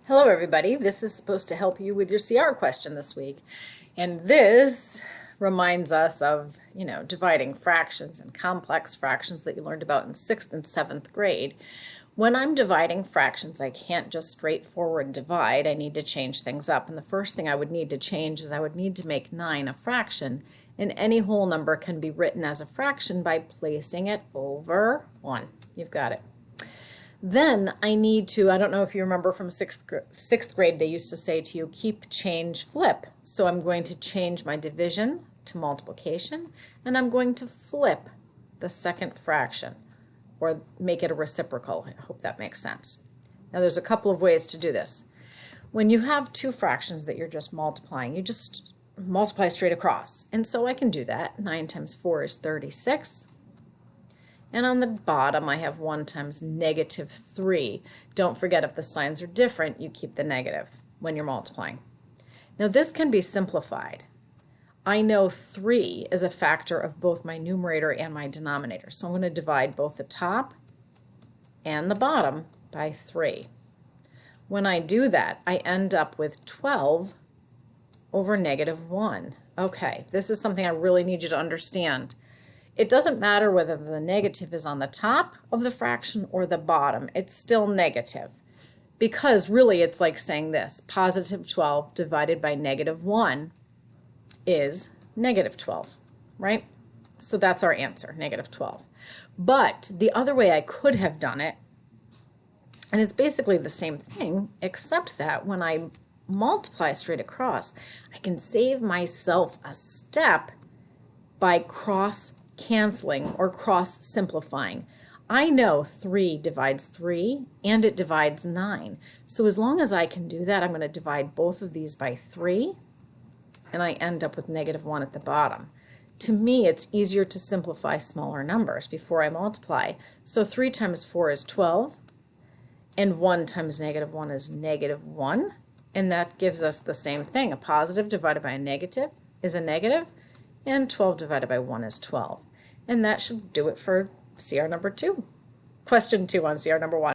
Hello everybody, this is supposed to help you with your CR question this week. And this reminds us of, dividing fractions and complex fractions that you learned about in 6th and 7th grade. When I'm dividing fractions, I can't just straightforward divide. I need to change things up. And the first thing I would need to change is I would need to make 9 a fraction. And any whole number can be written as a fraction by placing it over 1. You've got it. Then I need to, I don't know if you remember from sixth grade, they used to say to you, keep, change, flip. So I'm going to change my division to multiplication, and I'm going to flip the second fraction, or make it a reciprocal. I hope that makes sense. Now there's a couple of ways to do this. When you have two fractions that you're just multiplying, you just multiply straight across. And so I can do that. 9 times 4 is 36. And on the bottom, I have 1 times negative 3. Don't forget, if the signs are different, you keep the negative when you're multiplying. Now, this can be simplified. I know 3 is a factor of both my numerator and my denominator. So I'm going to divide both the top and the bottom by 3. When I do that, I end up with 12 over negative 1. Okay, this is something I really need you to understand. It doesn't matter whether the negative is on the top of the fraction or the bottom. It's still negative, because really it's like saying this: positive 12 divided by negative 1 is negative 12, right? So that's our answer, negative 12. But the other way I could have done it, and it's basically the same thing, except that when I multiply straight across, I can save myself a step by cross-canceling or cross-simplifying. I know 3 divides 3 and it divides 9. So as long as I can do that, I'm going to divide both of these by 3, and I end up with negative 1 at the bottom. To me, it's easier to simplify smaller numbers before I multiply. So 3 times 4 is 12, and 1 times negative 1 is negative 1, and that gives us the same thing. A positive divided by a negative is a negative, and 12 divided by 1 is 12. And that should do it for CR number 2. Question 2 on CR number 1.